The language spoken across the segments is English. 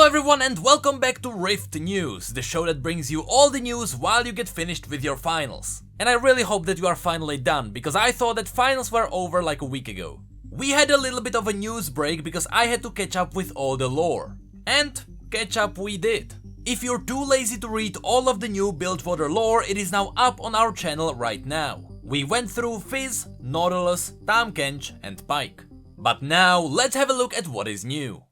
everyone and welcome back to Rift News, the show that brings you all the news while you get finished with your finals. And I really hope that you are finally done, because I thought that finals were over like a week ago. We had a little bit of a news break because I had to catch up with all the lore. And catch up we did. If you're too lazy to read all of the new Bilgewater lore, it is now up on our channel right now. We went through Fizz, Nautilus, Tahm and Pike. But now let's have a look at what is new.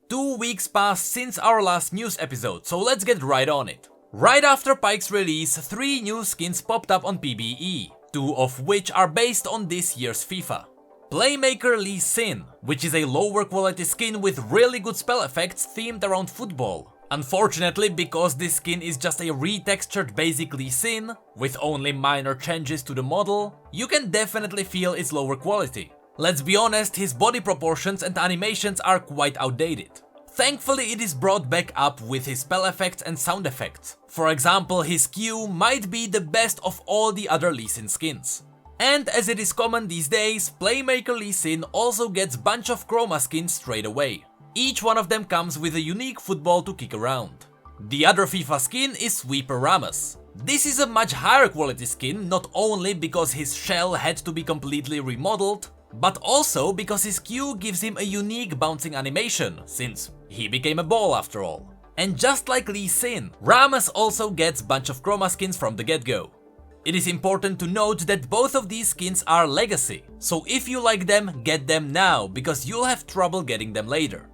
2 weeks passed since our last news episode, so let's get right on it. Right after Pike's release, 3 new skins popped up on PBE, 2 of which are based on this year's FIFA. Playmaker Lee Sin, which is a lower quality skin with really good spell effects themed around football. Unfortunately, because this skin is just a retextured basic Lee Sin, with only minor changes to the model, you can definitely feel its lower quality. Let's be honest, his body proportions and animations are quite outdated. Thankfully, it is brought back up with his spell effects and sound effects. For example, his Q might be the best of all the other Lee Sin skins. And as it is common these days, Playmaker Lee Sin also gets bunch of chroma skins straight away. Each one of them comes with a unique football to kick around. The other FIFA skin is Sweeper Ramos. This is a much higher quality skin, not only because his shell had to be completely remodeled, but also because his Q gives him a unique bouncing animation, since he became a ball after all. And just like Lee Sin, Ramos also gets bunch of chroma skins from the get-go. It is important to note that both of these skins are legacy, so if you like them, get them now, because you'll have trouble getting them later.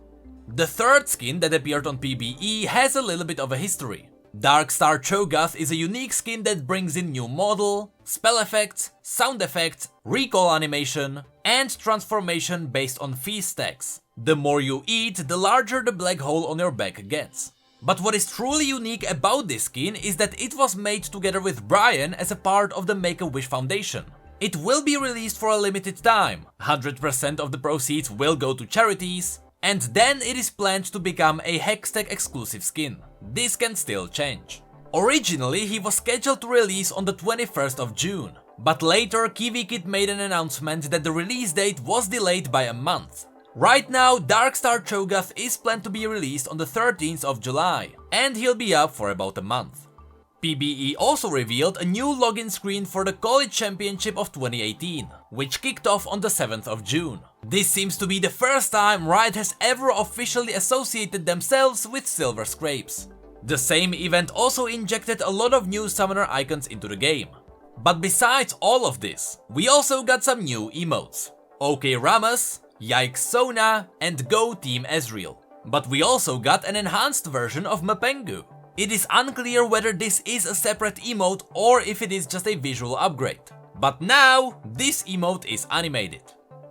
The third skin that appeared on PBE has a little bit of a history. Darkstar Cho'gath is a unique skin that brings in new model, spell effects, sound effects, recoil animation, and transformation based on feast stacks. The more you eat, the larger the black hole on your back gets. But what is truly unique about this skin is that it was made together with Brian as a part of the Make-A-Wish Foundation. It will be released for a limited time, 100% of the proceeds will go to charities, and then it is planned to become a Hextech exclusive skin. This can still change. Originally, he was scheduled to release on the 21st of June, but later KiwiKid made an announcement that the release date was delayed by a month. Right now, Darkstar Cho'gath is planned to be released on the 13th of July, and he'll be up for about a month. PBE also revealed a new login screen for the College Championship of 2018, which kicked off on the 7th of June. This seems to be the first time Riot has ever officially associated themselves with Silver Scrapes. The same event also injected a lot of new summoner icons into the game. But besides all of this, we also got some new emotes. OK Ramos, Yikes Sona, and Go Team Ezreal. But we also got an enhanced version of Mapengu. It is unclear whether this is a separate emote or if it is just a visual upgrade. But now, this emote is animated.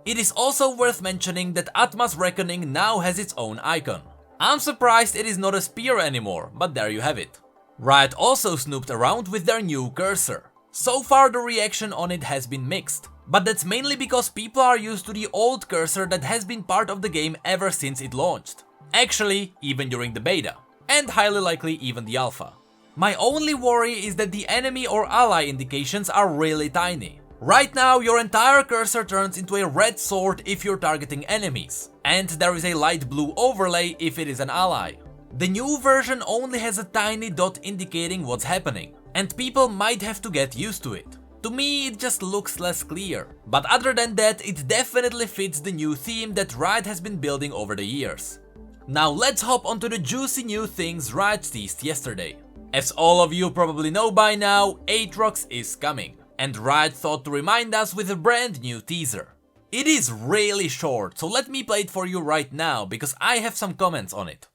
It is also worth mentioning that Atma's Reckoning now has its own icon. I'm surprised it is not a spear anymore, but there you have it. Riot also snooped around with their new cursor. So far the reaction on it has been mixed, but that's mainly because people are used to the old cursor that has been part of the game ever since it launched. Actually, even during the beta. And highly likely even the alpha. My only worry is that the enemy or ally indications are really tiny. Right now your entire cursor turns into a red sword if you're targeting enemies, and there is a light blue overlay if it is an ally. The new version only has a tiny dot indicating what's happening, and people might have to get used to it. To me it just looks less clear, but other than that it definitely fits the new theme that Riot has been building over the years. Now let's hop onto the juicy new things Riot teased yesterday. As all of you probably know by now, Aatrox is coming, and Riot thought to remind us with a brand new teaser. It is really short, so let me play it for you right now because I have some comments on it.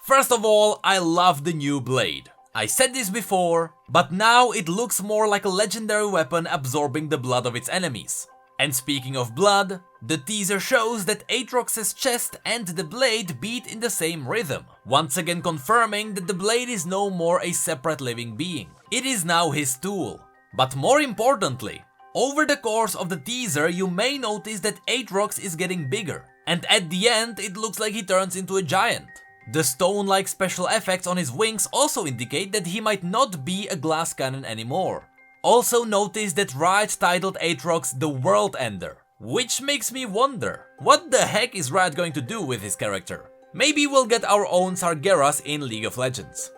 First of all, I love the new blade. I said this before, but now it looks more like a legendary weapon absorbing the blood of its enemies. And speaking of blood, the teaser shows that Aatrox's chest and the blade beat in the same rhythm, once again confirming that the blade is no more a separate living being. It is now his tool. But more importantly, over the course of the teaser you may notice that Aatrox is getting bigger, and at the end it looks like he turns into a giant. The stone-like special effects on his wings also indicate that he might not be a glass cannon anymore. Also notice that Riot titled Aatrox the World Ender, which makes me wonder, what the heck is Riot going to do with his character? Maybe we'll get our own Sargeras in League of Legends.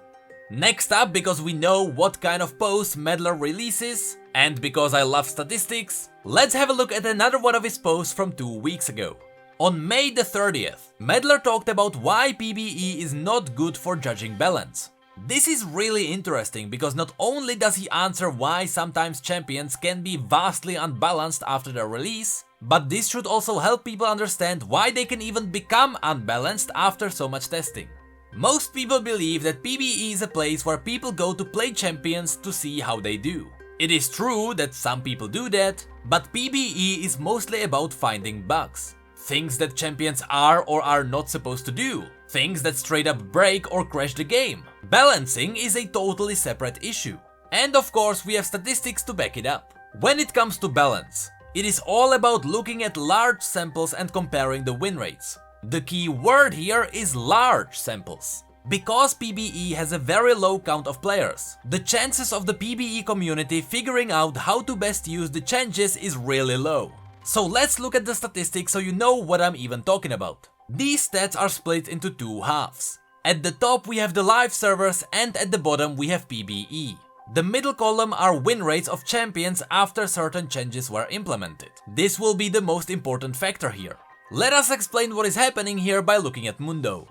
Next up, because we know what kind of posts Meddler releases, and because I love statistics, let's have a look at another one of his posts from 2 weeks ago. On May the 30th, Meddler talked about why PBE is not good for judging balance. This is really interesting because not only does he answer why sometimes champions can be vastly unbalanced after their release, but this should also help people understand why they can even become unbalanced after so much testing. Most people believe that PBE is a place where people go to play champions to see how they do. It is true that some people do that, but PBE is mostly about finding bugs. Things that champions are or are not supposed to do. Things that straight up break or crash the game. Balancing is a totally separate issue. And of course we have statistics to back it up. When it comes to balance, it is all about looking at large samples and comparing the win rates. The key word here is large samples. Because PBE has a very low count of players, the chances of the PBE community figuring out how to best use the changes is really low. So let's look at the statistics so you know what I'm even talking about. These stats are split into two halves. At the top we have the live servers and at the bottom we have PBE. The middle column are win rates of champions after certain changes were implemented. This will be the most important factor here. Let us explain what is happening here by looking at Mundo.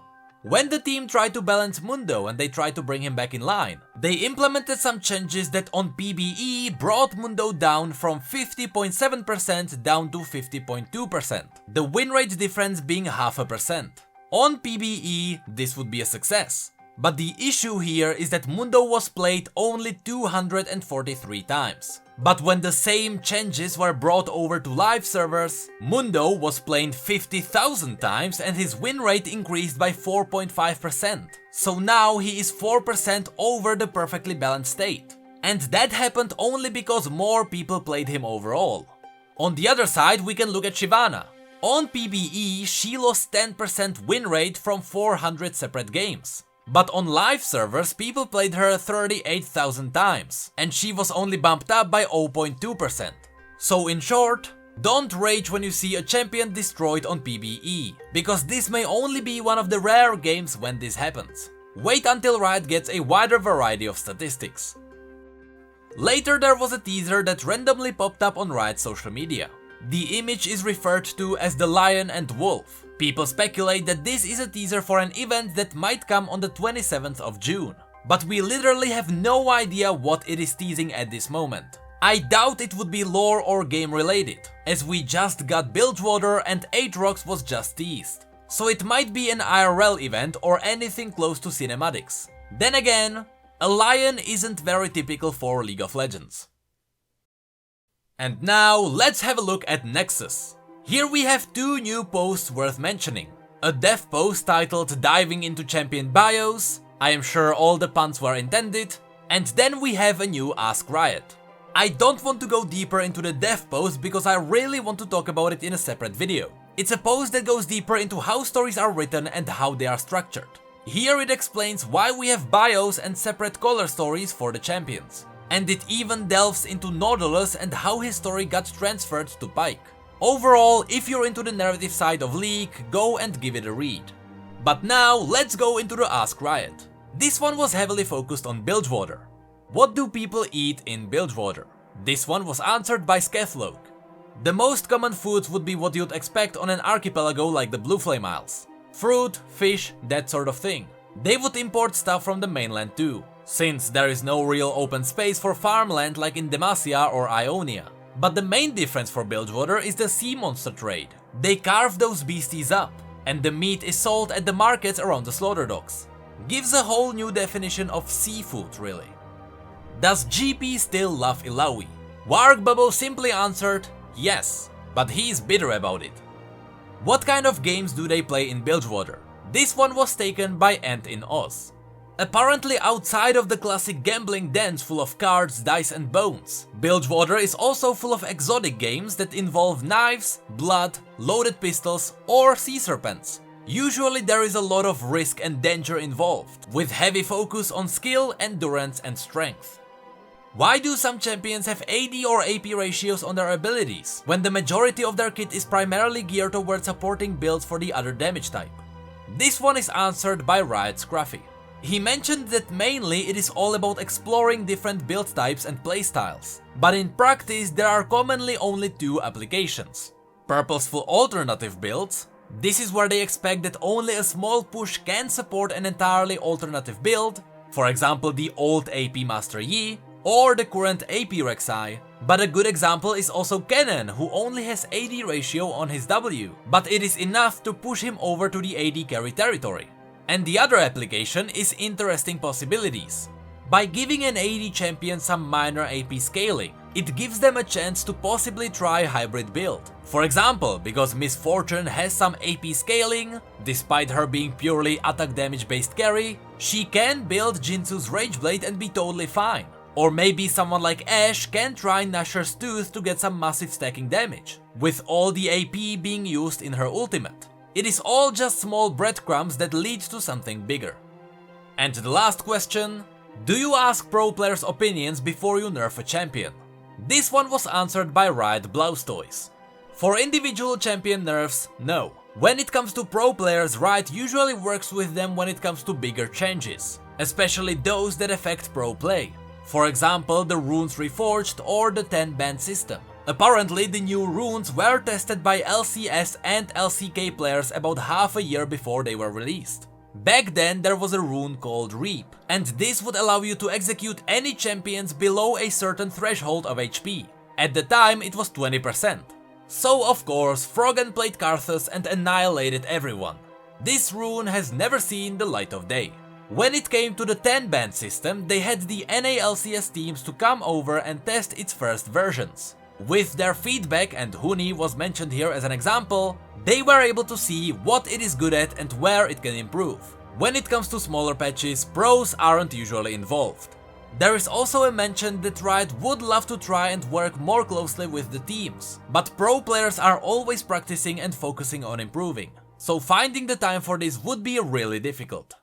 When the team tried to balance Mundo and they tried to bring him back in line, they implemented some changes that on PBE brought Mundo down from 50.7% down to 50.2%, the win rate difference being 0.5%. On PBE, this would be a success. But the issue here is that Mundo was played only 243 times. But when the same changes were brought over to live servers, Mundo was played 50,000 times and his win rate increased by 4.5%. So now he is 4% over the perfectly balanced state. And that happened only because more people played him overall. On the other side we can look at Shyvana. On PBE she lost 10% win rate from 400 separate games. But on live servers people played her 38,000 times, and she was only bumped up by 0.2%. So in short, don't rage when you see a champion destroyed on PBE, because this may only be one of the rare games when this happens. Wait until Riot gets a wider variety of statistics. Later there was a teaser that randomly popped up on Riot's social media. The image is referred to as the Lion and Wolf. People speculate that this is a teaser for an event that might come on the 27th of June. But we literally have no idea what it is teasing at this moment. I doubt it would be lore or game related, as we just got Bilgewater and Aatrox was just teased. So it might be an IRL event or anything close to cinematics. Then again, a lion isn't very typical for League of Legends. And now let's have a look at Nexus. Here we have two new posts worth mentioning. A dev post titled Diving into Champion Bios, I am sure all the puns were intended, and then we have a new Ask Riot. I don't want to go deeper into the dev post because I really want to talk about it in a separate video. It's a post that goes deeper into how stories are written and how they are structured. Here it explains why we have bios and separate color stories for the champions. And it even delves into Nautilus and how his story got transferred to Pyke. Overall, if you're into the narrative side of League, go and give it a read. But now, let's go into the Ask Riot. This one was heavily focused on Bilgewater. What do people eat in Bilgewater? This one was answered by Skethloke. The most common foods would be what you'd expect on an archipelago like the Blue Flame Isles. Fruit, fish, that sort of thing. They would import stuff from the mainland too, since there is no real open space for farmland like in Demacia or Ionia. But the main difference for Bilgewater is the sea monster trade. They carve those beasties up, and the meat is sold at the markets around the slaughter docks. gives a whole new definition of seafood, really. Does GP still love Illaoi? Wargbubble simply answered yes, but he's bitter about it. What kind of games do they play in Bilgewater? This one was taken by Ant in Oz. Apparently outside of the classic gambling dens full of cards, dice and bones, Bilgewater is also full of exotic games that involve knives, blood, loaded pistols or sea serpents. Usually there is a lot of risk and danger involved, with heavy focus on skill, endurance and strength. Why do some champions have AD or AP ratios on their abilities, when the majority of their kit is primarily geared towards supporting builds for the other damage type? This one is answered by Riot Scruffy. He mentioned that mainly it is all about exploring different build types and playstyles, but in practice there are commonly only two applications. Purposeful alternative builds. This is where they expect that only a small push can support an entirely alternative build, for example the old AP Master Yi, or the current AP Rek'Sai, but a good example is also Kennen, who only has AD ratio on his W, but it is enough to push him over to the AD carry territory. And the other application is interesting possibilities. By giving an AD champion some minor AP scaling, it gives them a chance to possibly try hybrid build. For example, because Miss Fortune has some AP scaling, despite her being purely attack damage based carry, she can build Jinzu's Rageblade and be totally fine. Or maybe someone like Ashe can try Nashor's Tooth to get some massive stacking damage, with all the AP being used in her ultimate. It is all just small breadcrumbs that lead to something bigger. And the last question, do you ask pro players' opinions before you nerf a champion? This one was answered by Riot Blaustoys. For individual champion nerfs, no. When it comes to pro players, Riot usually works with them when it comes to bigger changes, especially those that affect pro play. For example, the runes reforged or the 10-band system. Apparently, the new runes were tested by LCS and LCK players about half a year before they were released. Back then, there was a rune called Reap, and this would allow you to execute any champions below a certain threshold of HP. At the time, it was 20%. So of course, Froggen played Karthus and annihilated everyone. This rune has never seen the light of day. When it came to the 10-band system, they had the NA-LCS teams to come over and test its first versions. With their feedback, and Huni was mentioned here as an example, they were able to see what it is good at and where it can improve. When it comes to smaller patches, pros aren't usually involved. There is also a mention that Riot would love to try and work more closely with the teams, but pro players are always practicing and focusing on improving, so finding the time for this would be really difficult.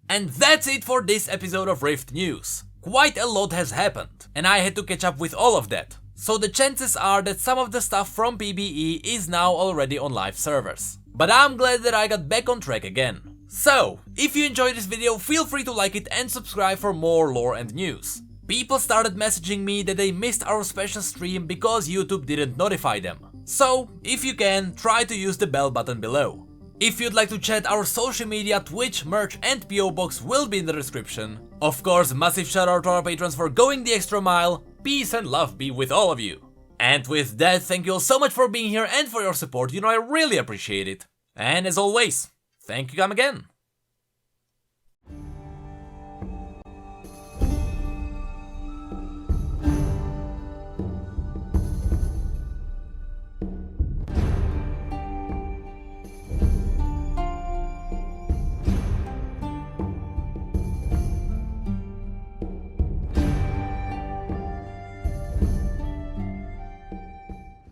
And that's it for this episode of Rift News. Quite a lot has happened, and I had to catch up with all of that. So the chances are that some of the stuff from PBE is now already on live servers. But I'm glad that I got back on track again. So, if you enjoyed this video, feel free to like it and subscribe for more lore and news. People started messaging me that they missed our special stream because YouTube didn't notify them. So, if you can, try to use the bell button below. If you'd like to chat, our social media, Twitch, merch and P.O.Box will be in the description. Of course, massive shout out to our patrons for going the extra mile. Peace and love be with all of you. And with that, thank you all so much for being here and for your support, I really appreciate it. And as always, thank you again.